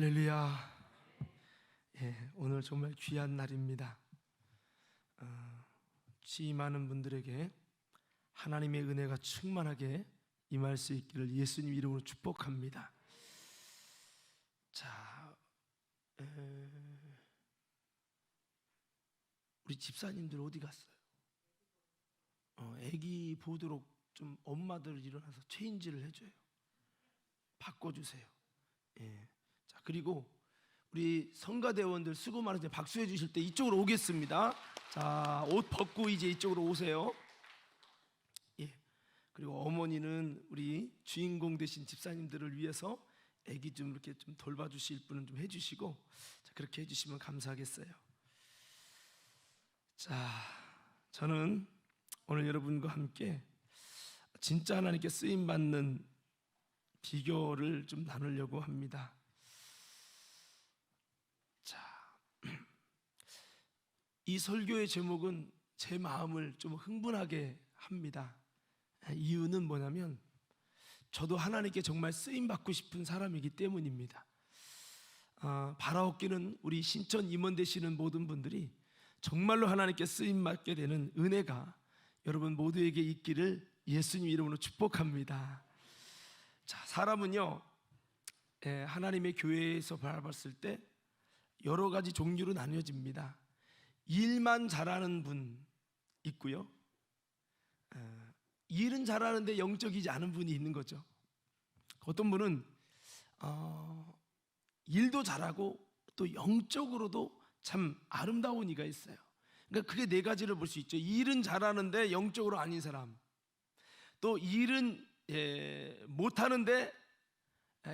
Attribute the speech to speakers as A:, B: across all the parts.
A: 할렐루야. 오늘 정말 귀한 날입니다. 취임 많은 분들에게 하나님의 은혜가 충만하게 임할 수 있기를 예수님 이름으로 축복합니다. 자, 우리 집사님들 어디 갔어요? 아기 보도록 좀 엄마들 일어나서 체인지를 해줘요. 바꿔주세요. 자, 그리고 우리 성가대원들 수고 많으세요. 박수해 주실 때 이쪽으로 오겠습니다. 자, 옷 벗고 이제 이쪽으로 오세요. 그리고 어머니는 우리 주인공 되신 집사님들을 위해서 아기 좀 이렇게 좀 돌봐주실 분은 좀 해주시고, 자, 그렇게 해주시면 감사하겠어요. 자, 저는 오늘 여러분과 함께 진짜 하나님께 쓰임 받는 비결을 좀 나누려고 합니다. 자, 이 설교의 제목은 제 마음을 좀 흥분하게 합니다. 이유는 뭐냐면 저도 하나님께 정말 쓰임 받고 싶은 사람이기 때문입니다. 바라옵기는 우리 신천 임원 되시는 모든 분들이 정말로 하나님께 쓰임 받게 되는 은혜가 여러분 모두에게 있기를 예수님 이름으로 축복합니다. 자, 사람은요, 하나님의 교회에서 바라봤을 때 여러 가지 종류로 나뉘어집니다. 일만 잘하는 분 있고요, 일은 잘하는데 영적이지 않은 분이 있는 거죠. 어떤 분은 일도 잘하고 또 영적으로도 참 아름다운 이가 있어요. 그러니까 크게 네 가지를 볼 수 있죠. 일은 잘하는데 영적으로 아닌 사람, 또 일은 못하는데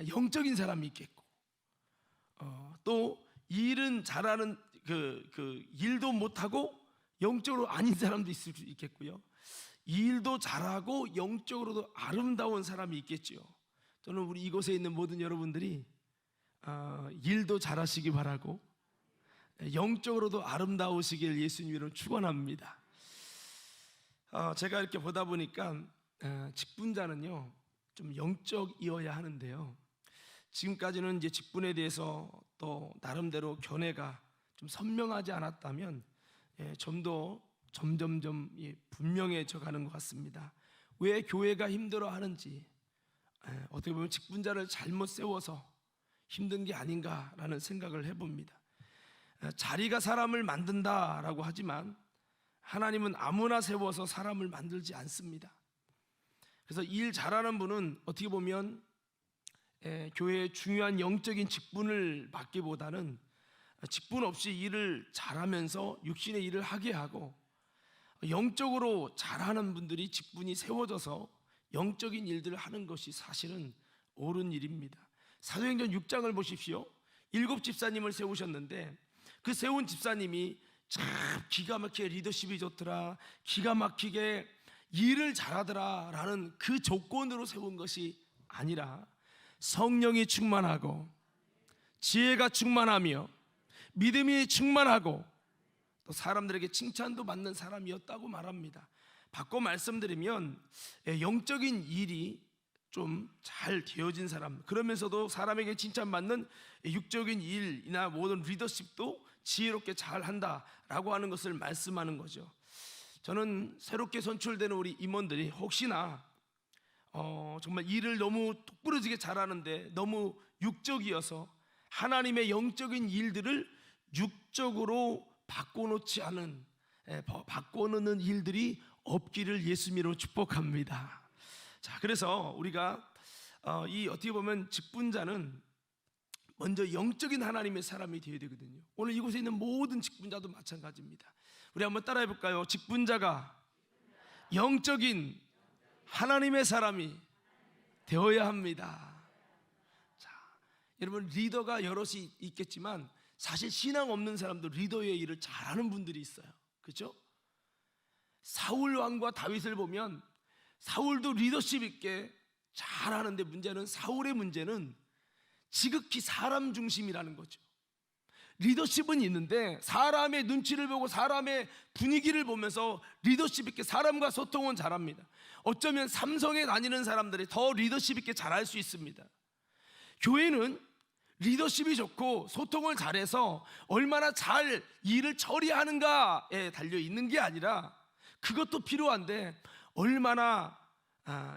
A: 영적인 사람이 있겠고, 또 일은 잘하는 그 일도 못하고 영적으로 아닌 사람도 있을 수 있겠고요, 일도 잘하고 영적으로도 아름다운 사람이 있겠죠. 저는 우리 이곳에 있는 모든 여러분들이 일도 잘하시기 바라고 영적으로도 아름다우시길 예수님 이름으로 축원합니다. 제가 이렇게 보다 보니까 직분자는요 좀 영적이어야 하는데요, 지금까지는 이제 직분에 대해서 또 나름대로 견해가 좀 선명하지 않았다면 좀 더 점점점 분명해져 가는 것 같습니다. 왜 교회가 힘들어하는지, 어떻게 보면 직분자를 잘못 세워서 힘든 게 아닌가라는 생각을 해봅니다. 자리가 사람을 만든다라고 하지만 하나님은 아무나 세워서 사람을 만들지 않습니다. 그래서 일 잘하는 분은 어떻게 보면 교회의 중요한 영적인 직분을 받기보다는 직분 없이 일을 잘하면서 육신의 일을 하게 하고, 영적으로 잘하는 분들이 직분이 세워져서 영적인 일들을 하는 것이 사실은 옳은 일입니다. 사도행전 6장을 보십시오. 7 집사님을 세우셨는데 그 세운 집사님이 참 기가 막히게 리더십이 좋더라, 기가 막히게 일을 잘하더라 라는 그 조건으로 세운 것이 아니라 성령이 충만하고 지혜가 충만하며 믿음이 충만하고 또 사람들에게 칭찬도 받는 사람이었다고 말합니다. 바꿔 말씀드리면 영적인 일이 좀 잘 되어진 사람, 그러면서도 사람에게 칭찬받는 육적인 일이나 모든 리더십도 지혜롭게 잘 한다라고 하는 것을 말씀하는 거죠. 저는 새롭게 선출되는 우리 임원들이 혹시나 정말 일을 너무 똑부러지게 잘하는데 너무 육적이어서 하나님의 영적인 일들을 육적으로 바꿔놓지 않은, 바꿔놓는 일들이 없기를 예수님으로 축복합니다. 자, 그래서 우리가 이 어떻게 보면 직분자는 먼저 영적인 하나님의 사람이 되어야 되거든요. 오늘 이곳에 있는 모든 직분자도 마찬가지입니다. 우리 한번 따라해 볼까요? 직분자가 영적인 하나님의 사람이 되어야 합니다. 자, 여러분, 리더가 여럿이 있겠지만 사실 신앙 없는 사람도 리더의 일을 잘하는 분들이 있어요. 그렇죠? 사울 왕과 다윗을 보면 사울도 리더십 있게 잘하는데, 문제는 사울의 문제는 지극히 사람 중심이라는 거죠. 리더십은 있는데 사람의 눈치를 보고 사람의 분위기를 보면서 리더십 있게 사람과 소통은 잘합니다. 어쩌면 삼성에 다니는 사람들이 더 리더십 있게 잘할 수 있습니다. 교회는 리더십이 좋고 소통을 잘해서 얼마나 잘 일을 처리하는가에 달려 있는 게 아니라, 그것도 필요한데 얼마나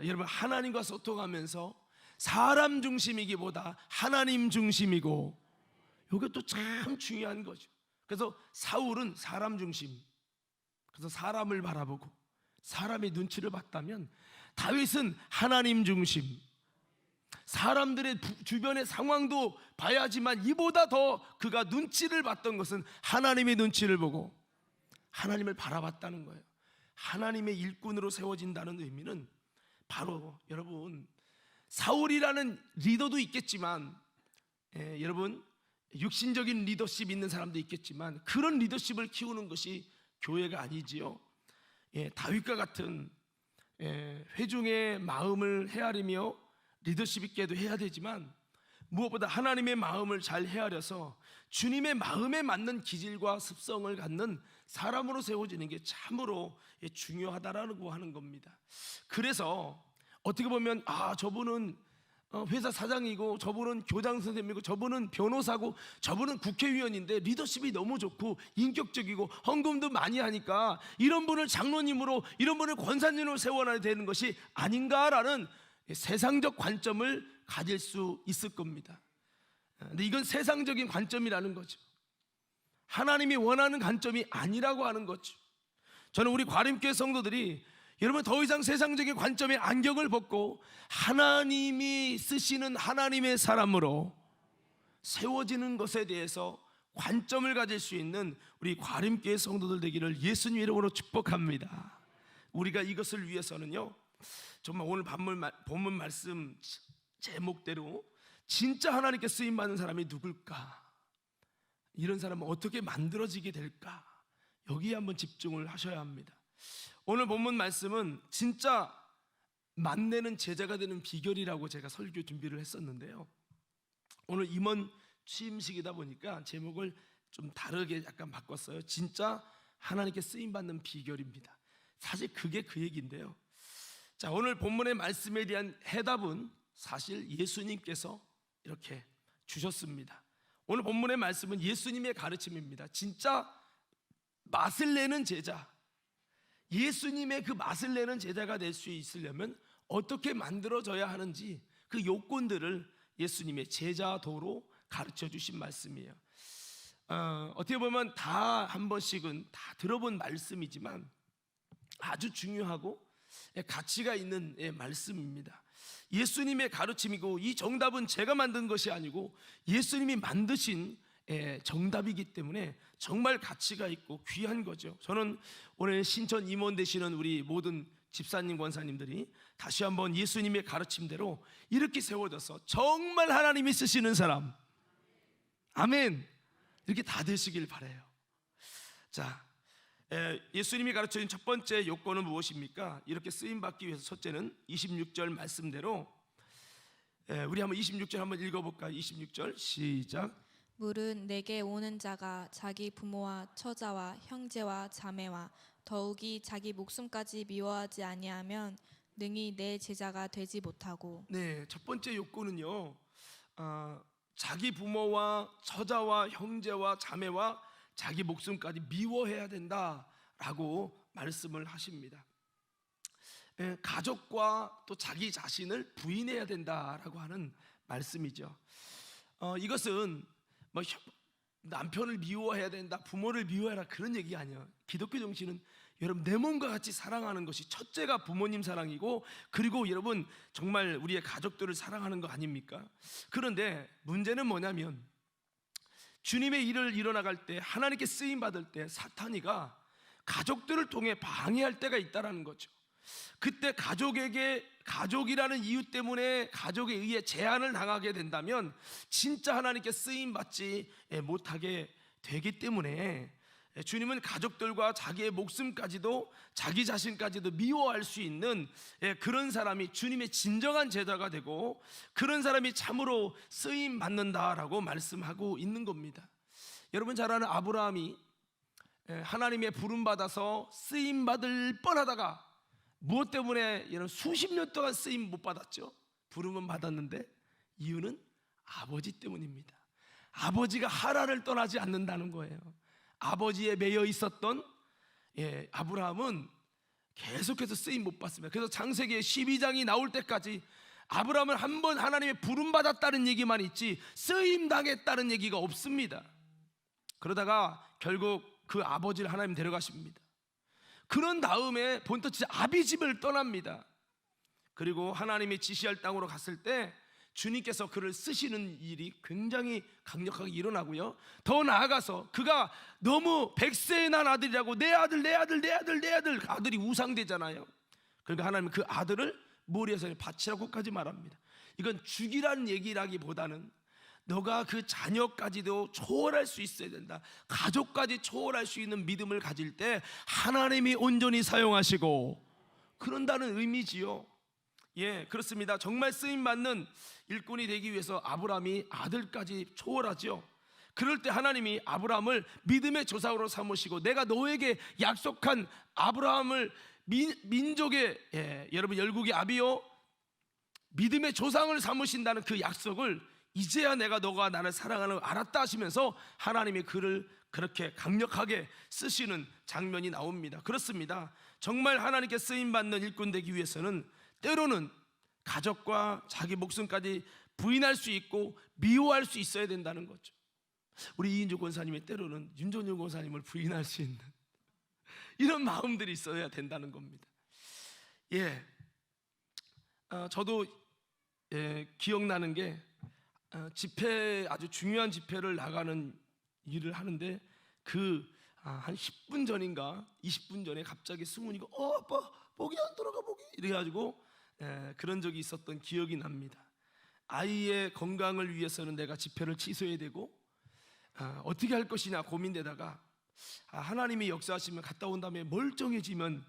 A: 여러분 하나님과 소통하면서 사람 중심이기보다 하나님 중심이고, 이것도 참 중요한 거죠. 그래서 사울은 사람 중심, 그래서 사람을 바라보고 사람의 눈치를 봤다면, 다윗은 하나님 중심, 사람들의 주변의 상황도 봐야지만 이보다 더 그가 눈치를 봤던 것은 하나님의 눈치를 보고 하나님을 바라봤다는 거예요. 하나님의 일꾼으로 세워진다는 의미는 바로 여러분, 사울이라는 리더도 있겠지만, 여러분 육신적인 리더십 있는 사람도 있겠지만, 그런 리더십을 키우는 것이 교회가 아니지요. 다윗과 같은 회중의 마음을 헤아리며 리더십 있게도 해야 되지만, 무엇보다 하나님의 마음을 잘 헤아려서 주님의 마음에 맞는 기질과 습성을 갖는 사람으로 세워지는 게 참으로 중요하다라고 하는 겁니다. 그래서 어떻게 보면 저분은 회사 사장이고, 저분은 교장 선생님이고, 저분은 변호사고, 저분은 국회의원인데 리더십이 너무 좋고 인격적이고 헌금도 많이 하니까 이런 분을 장로님으로, 이런 분을 권사님으로 세워놔야 되는 것이 아닌가라는 세상적 관점을 가질 수 있을 겁니다. 근데 이건 세상적인 관점이라는 거죠. 하나님이 원하는 관점이 아니라고 하는 거죠. 저는 우리 과림교회 성도들이 여러분 더 이상 세상적인 관점의 안경을 벗고 하나님이 쓰시는 하나님의 사람으로 세워지는 것에 대해서 관점을 가질 수 있는 우리 과림교회 성도들 되기를 예수님 이름으로 축복합니다. 우리가 이것을 위해서는요, 정말 오늘 본문 말씀 제목대로 진짜 하나님께 쓰임받는 사람이 누굴까, 이런 사람은 어떻게 만들어지게 될까, 여기에 한번 집중을 하셔야 합니다. 오늘 본문 말씀은 진짜 만내는 제자가 되는 비결이라고 제가 설교 준비를 했었는데요, 오늘 임원 취임식이다 보니까 제목을 좀 다르게 약간 바꿨어요. 진짜 하나님께 쓰임받는 비결입니다. 사실 그게 그 얘기인데요, 자, 오늘 본문의 말씀에 대한 해답은 사실 예수님께서 이렇게 주셨습니다. 오늘 본문의 말씀은 예수님의 가르침입니다. 진짜 맛을 내는 제자, 예수님의 그 맛을 내는 제자가 될 수 있으려면 어떻게 만들어져야 하는지, 그 요건들을 예수님의 제자도로 가르쳐 주신 말씀이에요. 어떻게 보면 다 한 번씩은 다 들어본 말씀이지만 아주 중요하고 가치가 있는 말씀입니다. 예수님의 가르침이고, 이 정답은 제가 만든 것이 아니고 예수님이 만드신 정답이기 때문에 정말 가치가 있고 귀한 거죠. 저는 오늘 신천 임원 되시는 우리 모든 집사님, 권사님들이 다시 한번 예수님의 가르침대로 이렇게 세워져서 정말 하나님이 쓰시는 사람, 아멘, 이렇게 다 되시길 바라요. 자, 예수님이 가르쳐준 첫 번째 요건은 무엇입니까? 이렇게 쓰임받기 위해서 첫째는 26절 말씀대로, 우리 한번 26절 한번 읽어볼까요? 26절 시작.
B: 물은 내게 오는 자가 자기 부모와 처자와 형제와 자매와 더욱이 자기 목숨까지 미워하지 아니하면 능히 내 제자가 되지 못하고.
A: 네, 첫 번째 요건은요, 자기 부모와 처자와 형제와 자매와 자기 목숨까지 미워해야 된다라고 말씀을 하십니다. 가족과 또 자기 자신을 부인해야 된다라고 하는 말씀이죠. 이것은 뭐 남편을 미워해야 된다, 부모를 미워해라, 그런 얘기가 아니에요. 기독교 정신은 여러분 내 몸과 같이 사랑하는 것이 첫째가 부모님 사랑이고, 그리고 여러분 정말 우리의 가족들을 사랑하는 거 아닙니까? 그런데 문제는 뭐냐면, 주님의 일을 이뤄나갈 때, 하나님께 쓰임 받을 때 사탄이가 가족들을 통해 방해할 때가 있다라는 거죠. 그때 가족이라는 이유 때문에 가족에 의해 제한을 당하게 된다면 진짜 하나님께 쓰임 받지 못하게 되기 때문에, 주님은 가족들과 자기의 목숨까지도 자기 자신까지도 미워할 수 있는 그런 사람이 주님의 진정한 제자가 되고, 그런 사람이 참으로 쓰임 받는다라고 말씀하고 있는 겁니다. 여러분 잘 아는 아브라함이 하나님의 부름 받아서 쓰임 받을 뻔하다가 무엇 때문에 이런 수십 년 동안 쓰임 못 받았죠? 부름은 받았는데 이유는 아버지 때문입니다. 아버지가 하란을 떠나지 않는다는 거예요. 아버지에 매여 있었던 아브라함은 계속해서 쓰임 못 받습니다. 그래서 창세기 12장이 나올 때까지 아브라함은 한 번 하나님의 부름받았다는 얘기만 있지 쓰임 당했다는 얘기가 없습니다. 그러다가 결국 그 아버지를 하나님 데려가십니다. 그런 다음에 본토지 아비집을 떠납니다. 그리고 하나님이 지시할 땅으로 갔을 때 주님께서 그를 쓰시는 일이 굉장히 강력하게 일어나고요. 더 나아가서 그가 너무 100세에 난 아들이라고 내 아들이 우상되잖아요. 그러니까 하나님은 그 아들을 모리아산에 바치라고까지 말합니다. 이건 죽이라는 얘기라기보다는 너가 그 자녀까지도 초월할 수 있어야 된다. 가족까지 초월할 수 있는 믿음을 가질 때 하나님이 온전히 사용하시고 그런다는 의미지요. 그렇습니다. 정말 쓰임받는 일꾼이 되기 위해서 아브라함이 아들까지 초월하죠. 그럴 때 하나님이 아브라함을 믿음의 조상으로 삼으시고 내가 너에게 약속한 아브라함을 민족의 여러분 열국의 아비요 믿음의 조상을 삼으신다는 그 약속을 이제야 내가 너가 나를 사랑하는 걸 알았다 하시면서 하나님이 그를 그렇게 강력하게 쓰시는 장면이 나옵니다. 그렇습니다. 정말 하나님께 쓰임받는 일꾼 되기 위해서는 때로는 가족과 자기 목숨까지 부인할 수 있고 미워할 수 있어야 된다는 거죠. 우리 이인주 권사님이 때로는 윤종윤 권사님을 부인할 수 있는 이런 마음들이 있어야 된다는 겁니다. 저도 기억나는 게 집회, 아주 중요한 집회를 나가는 일을 하는데 한 10분 전인가 20분 전에 갑자기 승훈이가 아빠 목이 안 돌아가 목이 이래가지고 그런 적이 있었던 기억이 납니다. 아이의 건강을 위해서는 내가 집회를 취소해야 되고 어떻게 할 것이냐 고민되다가 하나님이 역사하시면 갔다 온 다음에 멀쩡해지면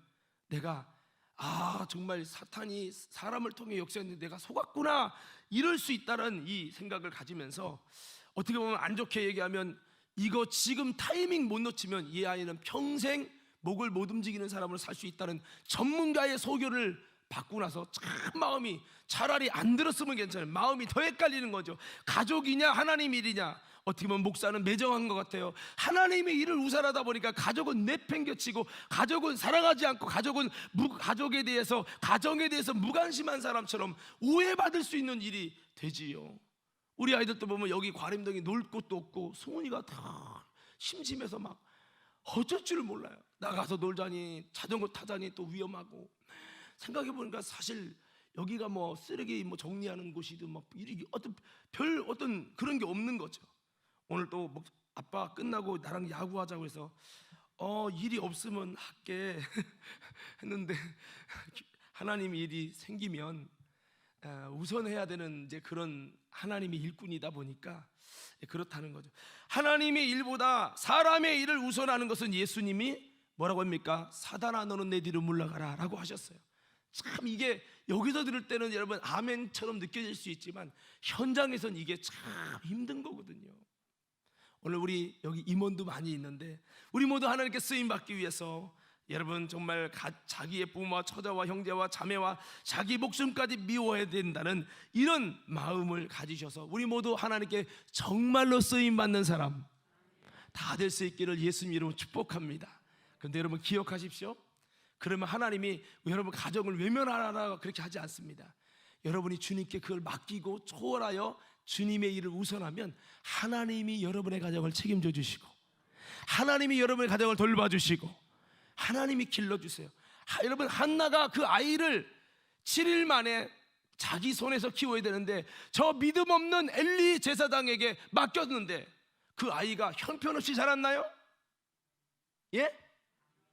A: 내가 정말 사탄이 사람을 통해 역사했는데 내가 속았구나 이럴 수 있다는 이 생각을 가지면서 어떻게 보면 안 좋게 얘기하면 이거 지금 타이밍 못 놓치면 이 아이는 평생 목을 못 움직이는 사람으로 살 수 있다는 전문가의 소교를 받고 나서 참 마음이 차라리 안 들었으면 괜찮아요. 마음이 더 헷갈리는 거죠. 가족이냐 하나님 일이냐. 어떻게 보면 목사는 매정한 것 같아요. 하나님의 일을 우선하다 보니까 가족은 내팽겨치고 가족은 사랑하지 않고 가족에 대해서 가정에 대해서 무관심한 사람처럼 오해받을 수 있는 일이 되지요. 우리 아이들도 보면 여기 과림동에 놀 곳도 없고 승훈이가 다 심심해서 막 어쩔 줄을 몰라요. 나가서 놀자니 자전거 타자니 또 위험하고 생각해보니까 사실 여기가 뭐 쓰레기 정리하는 곳이든 어떤 그런 게 없는 거죠. 오늘 또 아빠 끝나고 나랑 야구하자고 해서 일이 없으면 할게 했는데 하나님의 일이 생기면 우선해야 되는 이제 그런 하나님의 일꾼이다 보니까 그렇다는 거죠. 하나님의 일보다 사람의 일을 우선하는 것은 예수님이 뭐라고 합니까? 사단아 너는 내 뒤로 물러가라 라고 하셨어요. 참 이게 여기서 들을 때는 여러분 아멘처럼 느껴질 수 있지만 현장에선 이게 참 힘든 거거든요. 오늘 우리 여기 임원도 많이 있는데 우리 모두 하나님께 쓰임받기 위해서 여러분 정말 자기의 부모와 처자와 형제와 자매와 자기 목숨까지 미워해야 된다는 이런 마음을 가지셔서 우리 모두 하나님께 정말로 쓰임받는 사람 다 될 수 있기를 예수님 이름으로 축복합니다. 그런데 여러분 기억하십시오. 그러면 하나님이 여러분 가정을 외면하라 그렇게 하지 않습니다. 여러분이 주님께 그걸 맡기고 초월하여 주님의 일을 우선하면 하나님이 여러분의 가정을 책임져 주시고 하나님이 여러분의 가정을 돌봐주시고 하나님이 길러주세요. 여러분 한나가 그 아이를 7일 만에 자기 손에서 키워야 되는데 저 믿음 없는 엘리 제사장에게 맡겼는데 그 아이가 형편없이 자랐나요?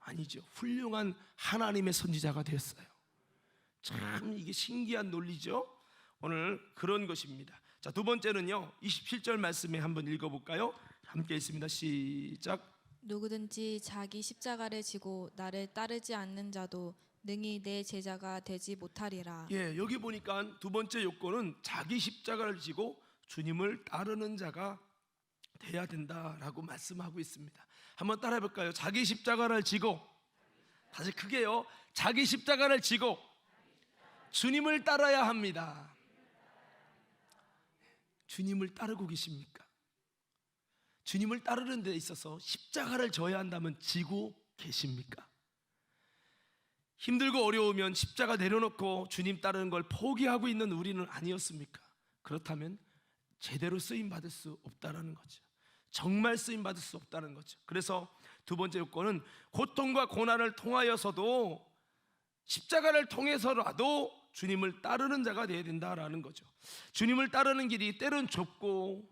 A: 아니죠. 훌륭한 하나님의 선지자가 되었어요. 참 이게 신기한 논리죠. 오늘 그런 것입니다. 자, 두 번째는요 27절 말씀에 한번 읽어볼까요? 함께 있습니다. 시작.
B: 누구든지 자기 십자가를 지고 나를 따르지 않는 자도 능히 내 제자가 되지 못하리라.
A: 여기 보니까 두 번째 요건은 자기 십자가를 지고 주님을 따르는 자가 돼야 된다라고 말씀하고 있습니다. 한번 따라해 볼까요? 자기 십자가를 지고, 다시 크게요. 자기 십자가를 지고 주님을 따라야 합니다. 주님을 따르고 계십니까? 주님을 따르는 데 있어서 십자가를 져야 한다면 지고 계십니까? 힘들고 어려우면 십자가 내려놓고 주님 따르는 걸 포기하고 있는 우리는 아니었습니까? 그렇다면 제대로 쓰임받을 수 없다는 거죠. 정말 쓰임받을 수 없다는 거죠. 그래서 두 번째 요건은 고통과 고난을 통하여서도 십자가를 통해서라도 주님을 따르는 자가 되어야 된다라는 거죠. 주님을 따르는 길이 때론 좁고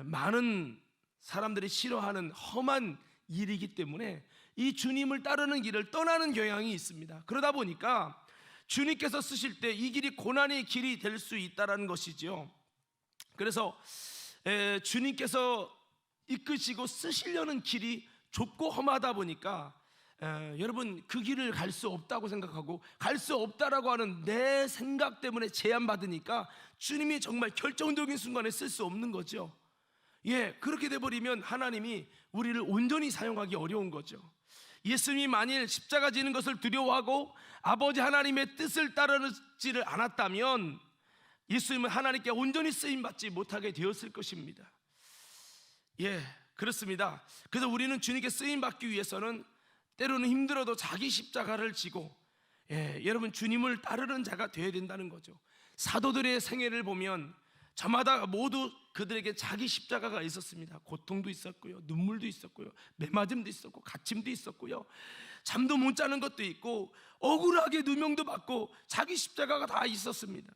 A: 많은 사람들이 싫어하는 험한 일이기 때문에 이 주님을 따르는 길을 떠나는 경향이 있습니다. 그러다 보니까 주님께서 쓰실 때 이 길이 고난의 길이 될 수 있다는 것이죠. 그래서 주님께서 이끄시고 쓰시려는 길이 좁고 험하다 보니까 여러분 그 길을 갈 수 없다고 생각하고 갈 수 없다라고 하는 내 생각 때문에 제한받으니까 주님이 정말 결정적인 순간에 쓸 수 없는 거죠. 그렇게 돼버리면 하나님이 우리를 온전히 사용하기 어려운 거죠. 예수님이 만일 십자가 지는 것을 두려워하고 아버지 하나님의 뜻을 따르지를 않았다면 예수님은 하나님께 온전히 쓰임받지 못하게 되었을 것입니다. 그렇습니다. 그래서 우리는 주님께 쓰임받기 위해서는 때로는 힘들어도 자기 십자가를 지고 여러분 주님을 따르는 자가 되어야 된다는 거죠. 사도들의 생애를 보면 저마다 모두 그들에게 자기 십자가가 있었습니다. 고통도 있었고요, 눈물도 있었고요, 매맞음도 있었고 갇힘도 있었고요, 잠도 못 자는 것도 있고 억울하게 누명도 받고 자기 십자가가 다 있었습니다.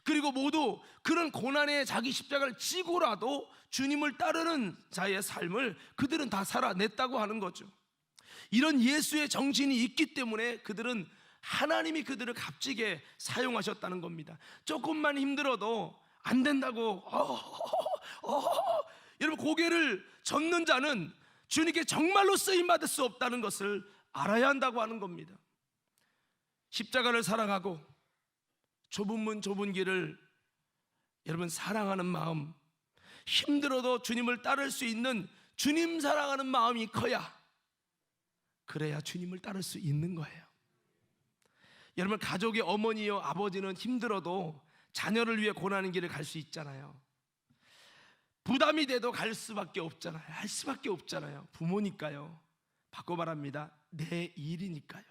A: 그리고 모두 그런 고난에 자기 십자가를 지고라도 주님을 따르는 자의 삶을 그들은 다 살아냈다고 하는 거죠. 이런 예수의 정신이 있기 때문에 그들은 하나님이 그들을 값지게 사용하셨다는 겁니다. 조금만 힘들어도 안 된다고 여러분 고개를 젓는 자는 주님께 정말로 쓰임받을 수 없다는 것을 알아야 한다고 하는 겁니다. 십자가를 사랑하고 좁은 문 좁은 길을 여러분 사랑하는 마음, 힘들어도 주님을 따를 수 있는 주님 사랑하는 마음이 커야 그래야 주님을 따를 수 있는 거예요. 여러분 가족의 어머니요 아버지는 힘들어도 자녀를 위해 고난의 길을 갈 수 있잖아요. 부담이 돼도 갈 수밖에 없잖아요. 할 수밖에 없잖아요. 부모니까요. 바꿔 말합니다. 내 일이니까요.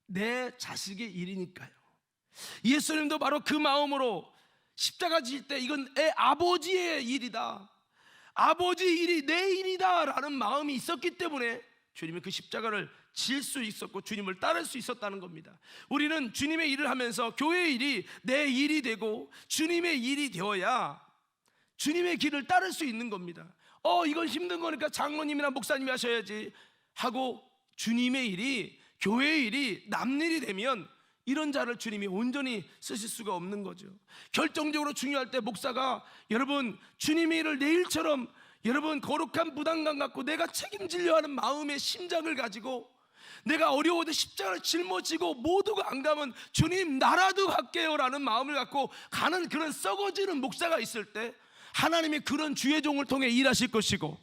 A: 내 자식의 일이니까요. 예수님도 바로 그 마음으로 십자가 질 때 이건 내 아버지의 일이다, 아버지 일이 내 일이다 라는 마음이 있었기 때문에 주님이 그 십자가를 질 수 있었고 주님을 따를 수 있었다는 겁니다. 우리는 주님의 일을 하면서 교회의 일이 내 일이 되고 주님의 일이 되어야 주님의 길을 따를 수 있는 겁니다. 이건 힘든 거니까 장로님이나 목사님이 하셔야지 하고 주님의 일이, 교회의 일이 남 일이 되면 이런 자를 주님이 온전히 쓰실 수가 없는 거죠. 결정적으로 중요할 때 목사가 여러분 주님의 일을 내 일처럼 여러분 거룩한 부담감 갖고 내가 책임지려 하는 마음의 심장을 가지고 내가 어려워도 십자가를 짊어지고 모두가 안 가면 주님 나라도 갈게요 라는 마음을 갖고 가는 그런 썩어지는 목사가 있을 때 하나님이 그런 주의 종을 통해 일하실 것이고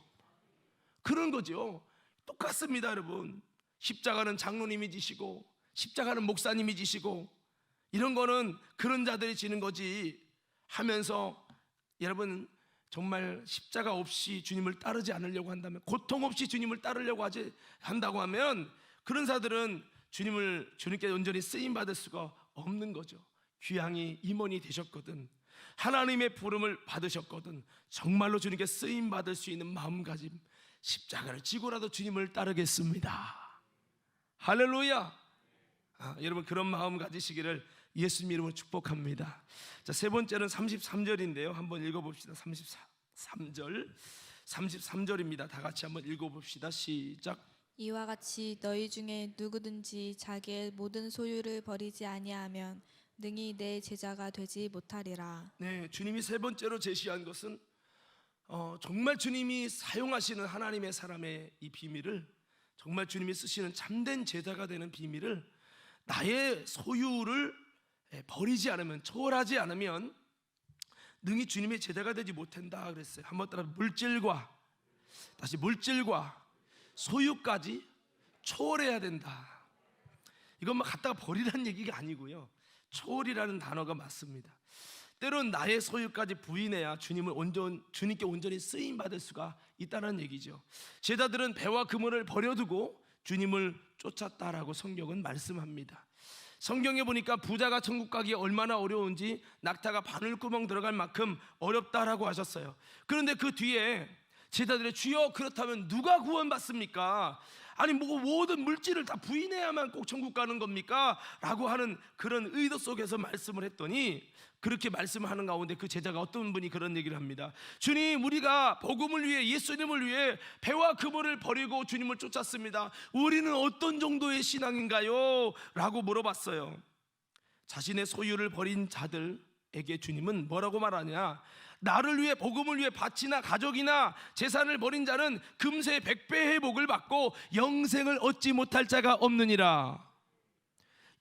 A: 그런 거죠. 똑같습니다 여러분. 십자가는 장로님이 지시고 십자가는 목사님이 지시고 이런 거는 그런 자들이 지는 거지 하면서 여러분 정말 십자가 없이 주님을 따르지 않으려고 한다면, 고통 없이 주님을 따르려고 한다고 하면 그런 자들은 주님께 온전히 쓰임받을 수가 없는 거죠. 귀향이 임원이 되셨거든, 하나님의 부름을 받으셨거든, 정말로 주님께 쓰임받을 수 있는 마음가짐, 십자가를 지고라도 주님을 따르겠습니다. 할렐루야. 여러분 그런 마음 가지시기를 예수님 이름으로 축복합니다. 자, 세 번째는 33절인데요 한번 읽어봅시다. 33절입니다. 다 같이 한번 읽어봅시다. 시작.
B: 이와 같이 너희 중에 누구든지 자기의 모든 소유를 버리지 아니하면 능히 내 제자가 되지 못하리라.
A: 네, 주님이 세 번째로 제시한 것은 정말 주님이 사용하시는 하나님의 사람의 이 비밀을, 정말 주님이 쓰시는 참된 제자가 되는 비밀을, 나의 소유를 버리지 않으면, 초월하지 않으면 능히 주님의 제자가 되지 못한다 그랬어요. 한번 따라 물질과 소유까지 초월해야 된다. 이건 막 갖다가 버리라는 얘기가 아니고요, 초월이라는 단어가 맞습니다. 때론 나의 소유까지 부인해야 주님께 온전히 쓰임 받을 수가 있다는 얘기죠. 제자들은 배와 그물을 버려두고 주님을 쫓았다라고 성경은 말씀합니다. 성경에 보니까 부자가 천국 가기 얼마나 어려운지 낙타가 바늘구멍 들어갈 만큼 어렵다라고 하셨어요. 그런데 그 뒤에 제자들의 주여 그렇다면 누가 구원받습니까? 아니 뭐 모든 물질을 다 부인해야만 꼭 천국 가는 겁니까? 라고 하는 그런 의도 속에서 말씀을 했더니, 그렇게 말씀하는 가운데 그 제자가 어떤 분이 그런 얘기를 합니다. 주님, 우리가 복음을 위해, 예수님을 위해 배와 그물을 버리고 주님을 쫓았습니다. 우리는 어떤 정도의 신앙인가요? 라고 물어봤어요. 자신의 소유를 버린 자들에게 주님은 뭐라고 말하냐? 나를 위해, 복음을 위해 밭이나 가족이나 재산을 버린 자는 금세 100배 회복을 받고 영생을 얻지 못할 자가 없느니라.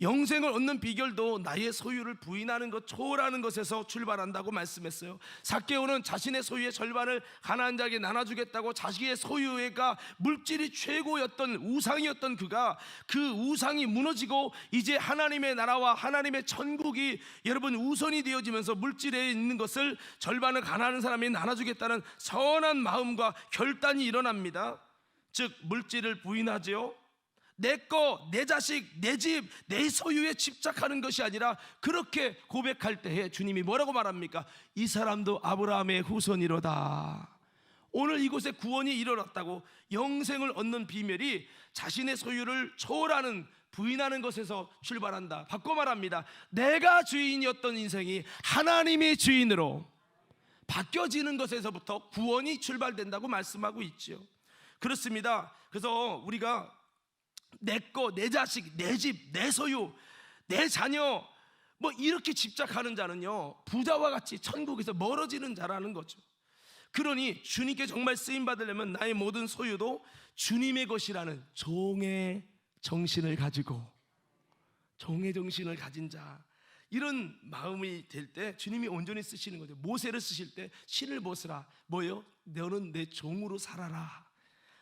A: 영생을 얻는 비결도 나의 소유를 부인하는 것, 초월하는 것에서 출발한다고 말씀했어요. 삭개오는 자신의 소유의 절반을 가난한 자에게 나눠주겠다고 자기의 소유가 물질이 최고였던 우상이었던 그가, 그 우상이 무너지고 이제 하나님의 나라와 하나님의 천국이 여러분 우선이 되어지면서 물질에 있는 것을 절반을 가난한 사람이 나눠주겠다는 선한 마음과 결단이 일어납니다. 즉 물질을 부인하지요. 내 거, 내 자식, 내 집, 내 소유에 집착하는 것이 아니라 그렇게 고백할 때에 주님이 뭐라고 말합니까? 이 사람도 아브라함의 후손이로다. 오늘 이곳에 구원이 일어났다고, 영생을 얻는 비밀이 자신의 소유를 초월하는, 부인하는 것에서 출발한다. 바꿔 말합니다. 내가 주인이었던 인생이 하나님의 주인으로 바뀌어지는 것에서부터 구원이 출발된다고 말씀하고 있죠. 그렇습니다. 그래서 우리가 내 거, 내 자식, 내 집, 내 소유, 내 자녀 뭐 이렇게 집착하는 자는요, 부자와 같이 천국에서 멀어지는 자라는 거죠. 그러니 주님께 정말 쓰임 받으려면 나의 모든 소유도 주님의 것이라는 종의 정신을 가지고, 종의 정신을 가진 자, 이런 마음이 될 때 주님이 온전히 쓰시는 거죠. 모세를 쓰실 때 신을 벗으라. 뭐예요? 너는 내 종으로 살아라.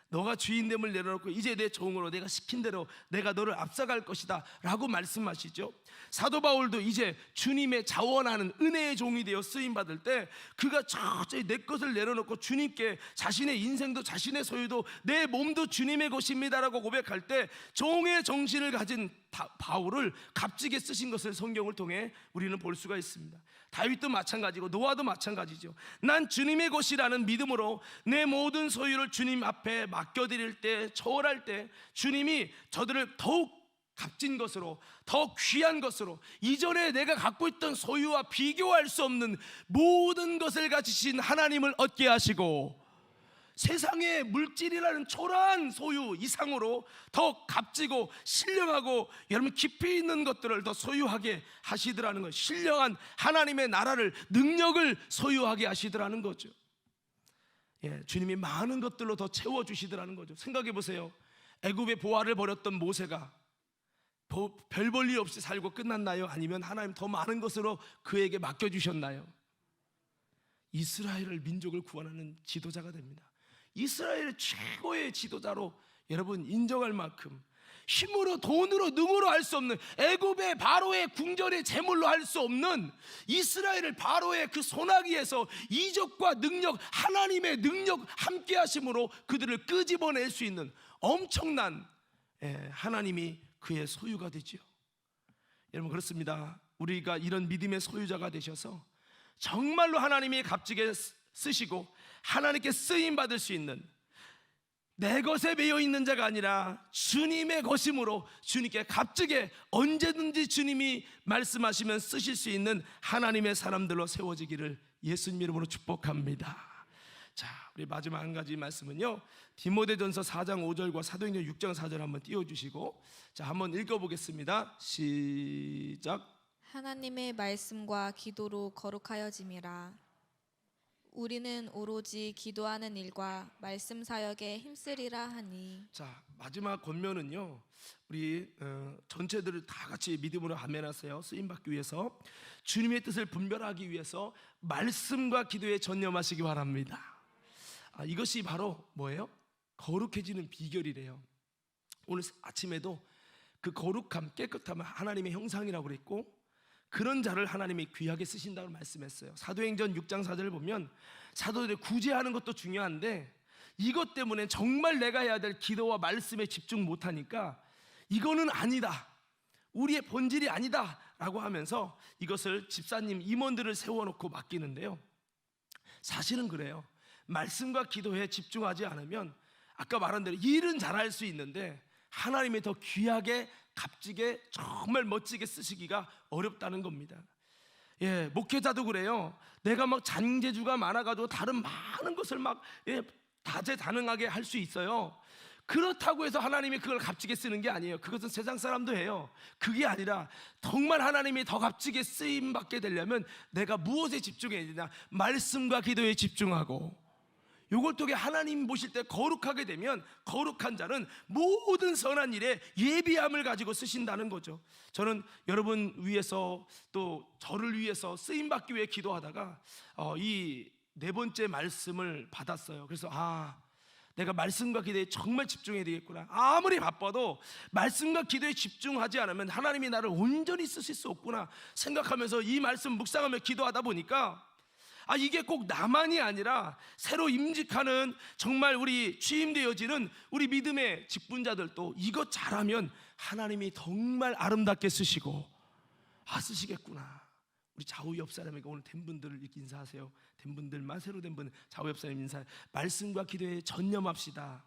A: 너가 주인됨을 내려놓고 이제 내 종으로 내가 시킨 대로 내가 너를 앞서갈 것이다 라고 말씀하시죠. 사도 바울도 이제 주님의 자원하는 은혜의 종이 되어 쓰임받을 때 그가 철저히 내 것을 내려놓고 주님께 자신의 인생도 자신의 소유도 내 몸도 주님의 것입니다 라고 고백할 때 종의 정신을 가진 바울을 값지게 쓰신 것을 성경을 통해 우리는 볼 수가 있습니다. 다윗도 마찬가지고 노아도 마찬가지죠. 난 주님의 것이라는 믿음으로 내 모든 소유를 주님 앞에 맡겨드릴 때, 초월할 때 주님이 저들을 더욱 값진 것으로, 더 귀한 것으로, 이전에 내가 갖고 있던 소유와 비교할 수 없는 모든 것을 가지신 하나님을 얻게 하시고, 세상의 물질이라는 초라한 소유 이상으로 더 값지고 신령하고 여러분 깊이 있는 것들을 더 소유하게 하시더라는 것, 신령한 하나님의 나라를, 능력을 소유하게 하시더라는 거죠. 주님이 많은 것들로 더 채워주시더라는 거죠. 생각해 보세요. 애굽의 보화를 버렸던 모세가 별 볼 일 없이 살고 끝났나요? 아니면 하나님 더 많은 것으로 그에게 맡겨주셨나요? 이스라엘을, 민족을 구원하는 지도자가 됩니다. 이스라엘의 최고의 지도자로 여러분 인정할 만큼 힘으로, 돈으로, 능으로 할 수 없는, 애굽의 바로의 궁전의 재물로 할 수 없는 이스라엘을 바로의 그 소나기에서 이적과 능력, 하나님의 능력 함께 하심으로 그들을 끄집어낼 수 있는 엄청난 하나님이 그의 소유가 되죠. 여러분 그렇습니다. 우리가 이런 믿음의 소유자가 되셔서 정말로 하나님이 값지게 쓰시고 하나님께 쓰임 받을 수 있는, 내 것에 매여 있는 자가 아니라 주님의 것이므로 주님께 값지게 언제든지 주님이 말씀하시면 쓰실 수 있는 하나님의 사람들로 세워지기를 예수님 이름으로 축복합니다. 자, 우리 마지막 한 가지 말씀은요, 디모데전서 4장 5절과 사도행전 6장 4절 한번 띄워주시고, 자, 한번 읽어보겠습니다. 시작.
B: 하나님의 말씀과 기도로 거룩하여짐이라. 우리는 오로지 기도하는 일과 말씀 사역에 힘쓰리라 하니.
A: 자, 마지막 권면은요, 우리 전체들을 다 같이 믿음으로 아멘하세요. 쓰임받기 위해서, 주님의 뜻을 분별하기 위해서 말씀과 기도에 전념하시기 바랍니다. 이것이 바로 뭐예요? 거룩해지는 비결이래요. 오늘 아침에도 그 거룩함, 깨끗함은 하나님의 형상이라고 그랬고, 그런 자를 하나님이 귀하게 쓰신다고 말씀했어요. 사도행전 6장 4절을 보면 사도들이 구제하는 것도 중요한데 이것 때문에 정말 내가 해야 될 기도와 말씀에 집중 못하니까 이거는 아니다, 우리의 본질이 아니다 라고 하면서 이것을 집사님, 임원들을 세워놓고 맡기는데요, 사실은 그래요. 말씀과 기도에 집중하지 않으면 아까 말한 대로 일은 잘할 수 있는데 하나님이 더 귀하게, 값지게, 정말 멋지게 쓰시기가 어렵다는 겁니다. 목회자도 그래요. 내가 막 잔재주가 많아가지고 다른 많은 것을 막 다재다능하게 할 수 있어요. 그렇다고 해서 하나님이 그걸 값지게 쓰는 게 아니에요. 그것은 세상 사람도 해요. 그게 아니라 정말 하나님이 더 값지게 쓰임받게 되려면 내가 무엇에 집중해야 되냐? 말씀과 기도에 집중하고, 요걸 통해 하나님 보실 때 거룩하게 되면 거룩한 자는 모든 선한 일에 예비함을 가지고 쓰신다는 거죠. 저는 여러분 위해서 또 저를 위해서 쓰임받기 위해 기도하다가 이 네 번째 말씀을 받았어요. 그래서 내가 말씀과 기도에 정말 집중해야 되겠구나. 아무리 바빠도 말씀과 기도에 집중하지 않으면 하나님이 나를 온전히 쓰실 수 없구나 생각하면서 이 말씀 묵상하며 기도하다 보니까 이게 꼭 나만이 아니라 새로 임직하는 정말 우리 취임되어지는 우리 믿음의 직분자들도 이것 잘하면 하나님이 정말 아름답게 쓰시고 쓰시겠구나. 우리 좌우 옆 사람에게 오늘 된 분들을 이렇게 인사하세요. 된 분들만, 새로 된 분 좌우 옆 사람 인사. 말씀과 기도에 전념합시다.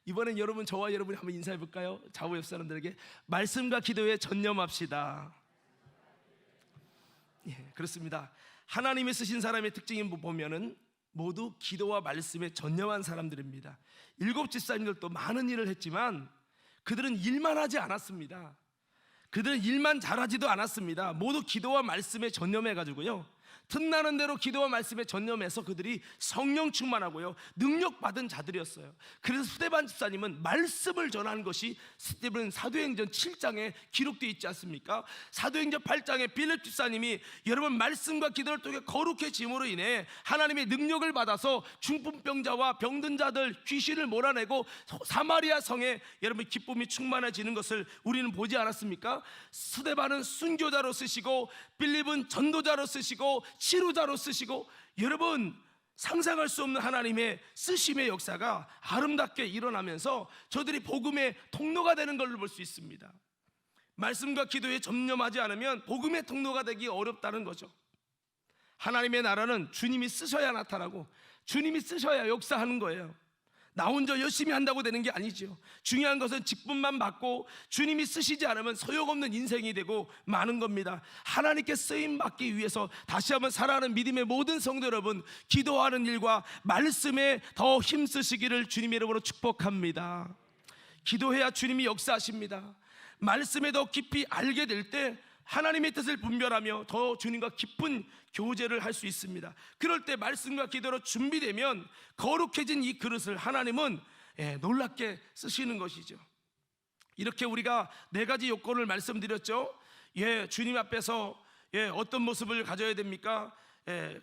A: 이번엔 여러분, 저와 여러분이 한번 인사해 볼까요? 좌우 옆 사람들에게 말씀과 기도에 전념합시다. 그렇습니다. 하나님이 쓰신 사람의 특징이 보면은 모두 기도와 말씀에 전념한 사람들입니다. 7 집사님들도 많은 일을 했지만 그들은 일만 하지 않았습니다. 그들은 일만 잘하지도 않았습니다. 모두 기도와 말씀에 전념해가지고요, 틈나는 대로 기도와 말씀에 전념해서 그들이 성령 충만하고요, 능력받은 자들이었어요. 그래서 스데반 집사님은 말씀을 전하는 것이 스데반 사도행전 7장에 기록되어 있지 않습니까? 사도행전 8장에 빌립 집사님이 여러분 말씀과 기도를 통해 거룩해짐으로 인해 하나님의 능력을 받아서 중풍병자와 병든 자들 귀신을 몰아내고 사마리아 성에 여러분 기쁨이 충만해지는 것을 우리는 보지 않았습니까? 스데반은 순교자로 쓰시고 빌립은 전도자로 쓰시고 치료자로 쓰시고, 여러분 상상할 수 없는 하나님의 쓰심의 역사가 아름답게 일어나면서 저들이 복음의 통로가 되는 걸로 볼 수 있습니다. 말씀과 기도에 전념하지 않으면 복음의 통로가 되기 어렵다는 거죠. 하나님의 나라는 주님이 쓰셔야 나타나고 주님이 쓰셔야 역사하는 거예요. 나 혼자 열심히 한다고 되는 게 아니죠. 중요한 것은 직분만 받고 주님이 쓰시지 않으면 소용없는 인생이 되고 마는 겁니다. 하나님께 쓰임받기 위해서 다시 한번 사랑하는 믿음의 모든 성도 여러분, 기도하는 일과 말씀에 더 힘쓰시기를 주님의 이름으로 축복합니다. 기도해야 주님이 역사하십니다. 말씀에 더 깊이 알게 될 때 하나님의 뜻을 분별하며 더 주님과 깊은 교제를 할 수 있습니다. 그럴 때 말씀과 기도로 준비되면 거룩해진 이 그릇을 하나님은 놀랍게 쓰시는 것이죠. 이렇게 우리가 4가지 요건을 말씀드렸죠. 주님 앞에서 어떤 모습을 가져야 됩니까?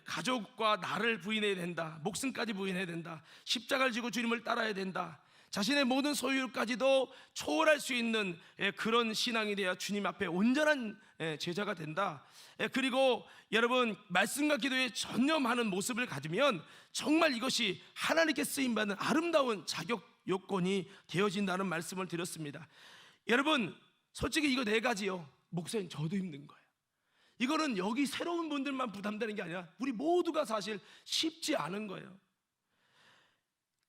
A: 가족과 나를 부인해야 된다. 목숨까지 부인해야 된다. 십자가를 지고 주님을 따라야 된다. 자신의 모든 소유까지도 초월할 수 있는 그런 신앙이 되어 주님 앞에 온전한 제자가 된다. 그리고 여러분 말씀과 기도에 전념하는 모습을 가지면 정말 이것이 하나님께 쓰임받는 아름다운 자격 요건이 되어진다는 말씀을 드렸습니다. 여러분 솔직히 이거 4가지요, 목사님 저도 힘든 거예요. 이거는 여기 새로운 분들만 부담되는 게 아니라 우리 모두가 사실 쉽지 않은 거예요.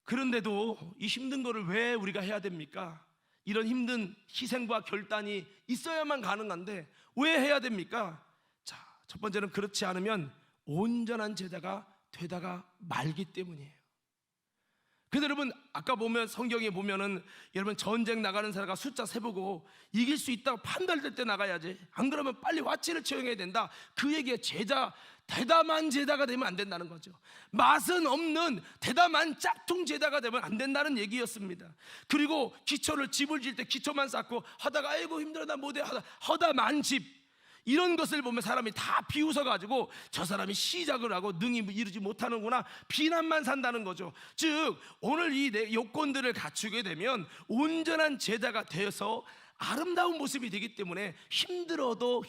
A: 그런데도 이 힘든 거를 왜 우리가 해야 됩니까? 이런 힘든 희생과 결단이 있어야만 가능한데 왜 해야 됩니까? 자, 첫 번째는 그렇지 않으면 온전한 제자가 되다가 말기 때문이에요. 그래서 여러분 아까 보면 성경에 보면은 여러분 전쟁 나가는 사람가 숫자 세보고 이길 수 있다고 판단될 때 나가야지, 안 그러면 빨리 와치를 채용해야 된다. 그 얘기에 대담한 제자가 되면 안 된다는 거죠. 맛은 없는 대담한 짝퉁 제자가 되면 안 된다는 얘기였습니다. 그리고 기초를 집을 지을 때 기초만 쌓고 하다가 아이고 힘들어 나 못해 하다 허다만 집, 이런 것을 보면 사람이 다 비웃어가지고 저 사람이 시작을 하고 능히 이루지 못하는구나, 비난만 산다는 거죠. 즉 오늘 이 요건들을 갖추게 되면 온전한 제자가 되어서 아름다운 모습이 되기 때문에 힘들어도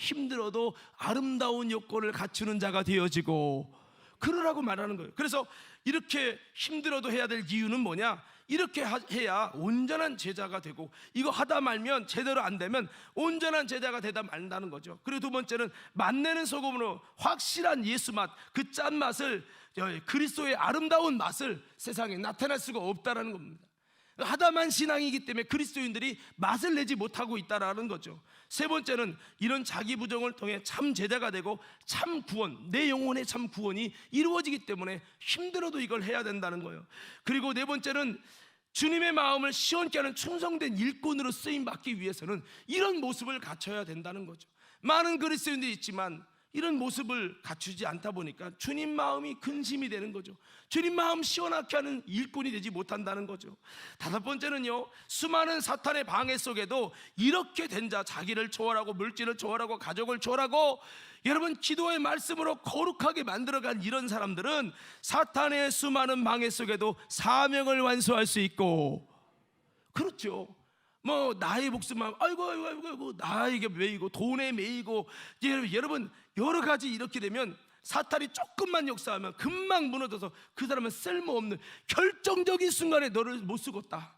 A: 아름다운 요건을 갖추는 자가 되어지고 그러라고 말하는 거예요. 그래서 이렇게 힘들어도 해야 될 이유는 뭐냐? 이렇게 해야 온전한 제자가 되고, 이거 하다 말면 제대로 안 되면 온전한 제자가 되다 말다는 거죠. 그리고 두 번째는 맛내는 소금으로 확실한 예수 맛, 그 짠맛을, 그리스도의 아름다운 맛을 세상에 나타낼 수가 없다라는 겁니다. 하다만 신앙이기 때문에 그리스도인들이 맛을 내지 못하고 있다라는 거죠. 세 번째는 이런 자기 부정을 통해 참 제자가 되고 참 구원, 내 영혼의 참 구원이 이루어지기 때문에 힘들어도 이걸 해야 된다는 거예요. 그리고 네 번째는 주님의 마음을 시원케 하는 충성된 일꾼으로 쓰임받기 위해서는 이런 모습을 갖춰야 된다는 거죠. 많은 그리스도인들이 있지만 이런 모습을 갖추지 않다 보니까 주님 마음이 근심이 되는 거죠. 주님 마음 시원하게 하는 일꾼이 되지 못한다는 거죠. 다섯 번째는요, 수많은 사탄의 방해 속에도 이렇게 된 자, 자기를 초월하고 물질을 초월하고 가족을 초월하고 여러분 기도의 말씀으로 거룩하게 만들어간 이런 사람들은 사탄의 수많은 방해 속에도 사명을 완수할 수 있고, 그렇죠. 뭐 나의 목숨만 아이고 나에게 매이고 돈에 매이고, 여러분 여러 가지 이렇게 되면 사탄이 조금만 역사하면 금방 무너져서 그 사람은 쓸모없는, 결정적인 순간에 너를 못 쓰겠다,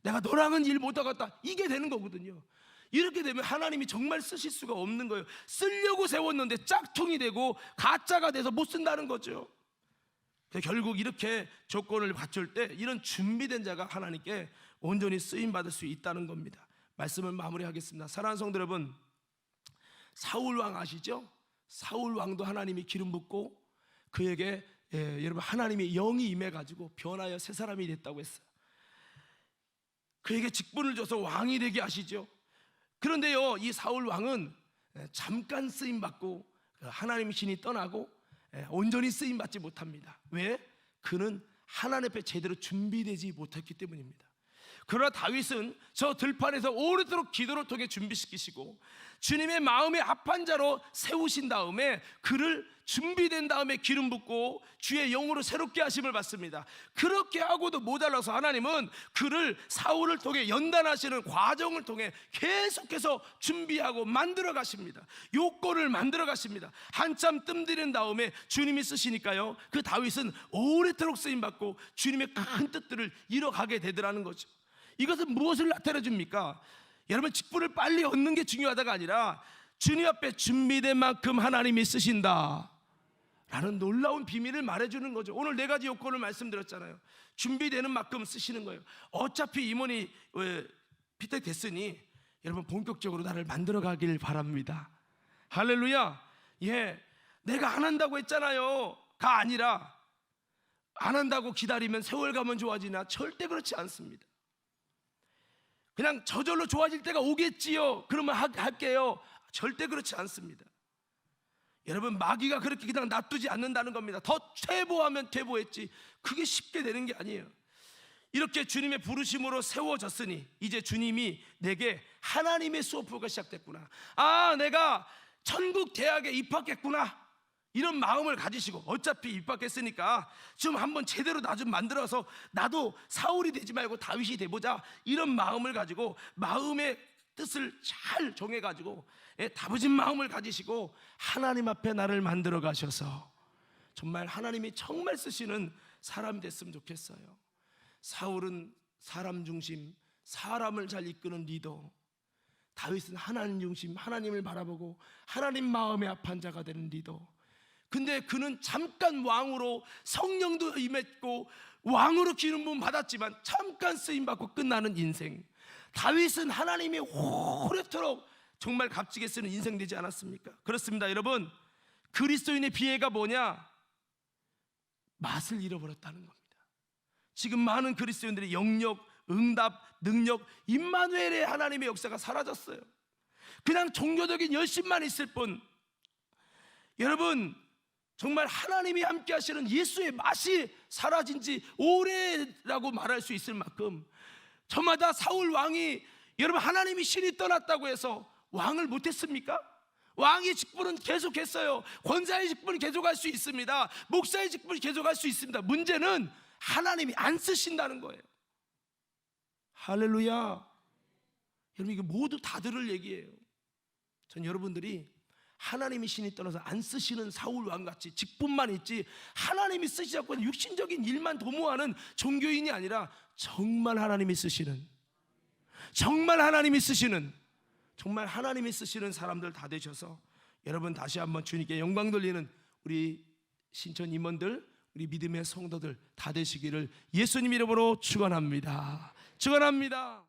A: 내가 너랑은 일 못하겠다, 이게 되는 거거든요. 이렇게 되면 하나님이 정말 쓰실 수가 없는 거예요. 쓰려고 세웠는데 짝퉁이 되고 가짜가 돼서 못 쓴다는 거죠. 결국 이렇게 조건을 갖출 때 이런 준비된 자가 하나님께 온전히 쓰임받을 수 있다는 겁니다. 말씀을 마무리하겠습니다. 사랑하는 성도 여러분, 사울왕 아시죠? 사울왕도 하나님이 기름 붓고 그에게 여러분 하나님의 영이 임해가지고 변하여 새 사람이 됐다고 했어요. 그에게 직분을 줘서 왕이 되게 하시죠. 그런데요, 이 사울왕은 잠깐 쓰임받고 하나님 신이 떠나고 온전히 쓰임받지 못합니다. 왜? 그는 하나님 앞에 제대로 준비되지 못했기 때문입니다. 그러나 다윗은 저 들판에서 오래도록 기도를 통해 준비시키시고 주님의 마음의 합한 자로 세우신 다음에 그를 준비된 다음에 기름 붓고 주의 영으로 새롭게 하심을 받습니다. 그렇게 하고도 모자라서 하나님은 그를 사울을 통해 연단하시는 과정을 통해 계속해서 준비하고 만들어 가십니다. 요건을 만들어 가십니다. 한참 뜸들인 다음에 주님이 쓰시니까요, 그 다윗은 오래도록 쓰임받고 주님의 큰 뜻들을 이뤄가게 되더라는 거죠. 이것은 무엇을 나타내 줍니까? 여러분, 직분을 빨리 얻는 게 중요하다가 아니라 주님 앞에 준비된 만큼 하나님이 쓰신다 라는 놀라운 비밀을 말해주는 거죠. 오늘 네 가지 요건을 말씀드렸잖아요. 준비되는 만큼 쓰시는 거예요. 어차피 임원이 피택됐으니 여러분 본격적으로 나를 만들어 가길 바랍니다. 할렐루야. 내가 안 한다고 했잖아요 가 아니라 안 한다고 기다리면 세월 가면 좋아지나? 절대 그렇지 않습니다. 그냥 저절로 좋아질 때가 오겠지요, 그러면 할게요. 절대 그렇지 않습니다. 여러분, 마귀가 그렇게 그냥 놔두지 않는다는 겁니다. 더 퇴보하면 퇴보했지, 그게 쉽게 되는 게 아니에요. 이렇게 주님의 부르심으로 세워졌으니 이제 주님이 내게 하나님의 수업부가 시작됐구나, 내가 천국 대학에 입학했구나, 이런 마음을 가지시고, 어차피 입학했으니까 좀 한번 제대로 나 좀 만들어서 나도 사울이 되지 말고 다윗이 돼보자, 이런 마음을 가지고 마음의 뜻을 잘 정해가지고 다부진 마음을 가지시고 하나님 앞에 나를 만들어 가셔서 정말 하나님이 정말 쓰시는 사람이 됐으면 좋겠어요. 사울은 사람 중심, 사람을 잘 이끄는 리더, 다윗은 하나님 중심, 하나님을 바라보고 하나님 마음에 합한 자가 되는 리더. 근데 그는 잠깐 왕으로 성령도 임했고 왕으로 기름 부음 받았지만 잠깐 쓰임 받고 끝나는 인생. 다윗은 하나님이 오래도록 정말 값지게 쓰는 인생 되지 않았습니까? 그렇습니다. 여러분, 그리스도인의 비애가 뭐냐? 맛을 잃어버렸다는 겁니다. 지금 많은 그리스도인들의 영역, 응답, 능력, 임마누엘의 하나님의 역사가 사라졌어요. 그냥 종교적인 열심만 있을 뿐, 여러분 정말 하나님이 함께 하시는 예수의 맛이 사라진 지 오래라고 말할 수 있을 만큼, 저마다 사울 왕이, 여러분 하나님이 신이 떠났다고 해서 왕을 못했습니까? 왕의 직분은 계속했어요. 권사의 직분은 계속할 수 있습니다. 목사의 직분이 계속할 수 있습니다. 문제는 하나님이 안 쓰신다는 거예요. 할렐루야. 여러분, 이게 모두 다 들을 얘기예요. 전 여러분들이 하나님이 신이 떠나서 안 쓰시는 사울 왕같이 직분만 있지 하나님이 쓰시지 않고 육신적인 일만 도모하는 종교인이 아니라 정말 하나님이 쓰시는, 정말 하나님이 쓰시는, 정말 하나님이 쓰시는 사람들 다 되셔서 여러분 다시 한번 주님께 영광 돌리는 우리 신천 임원들, 우리 믿음의 성도들 다 되시기를 예수님 이름으로 축원합니다. 축원합니다.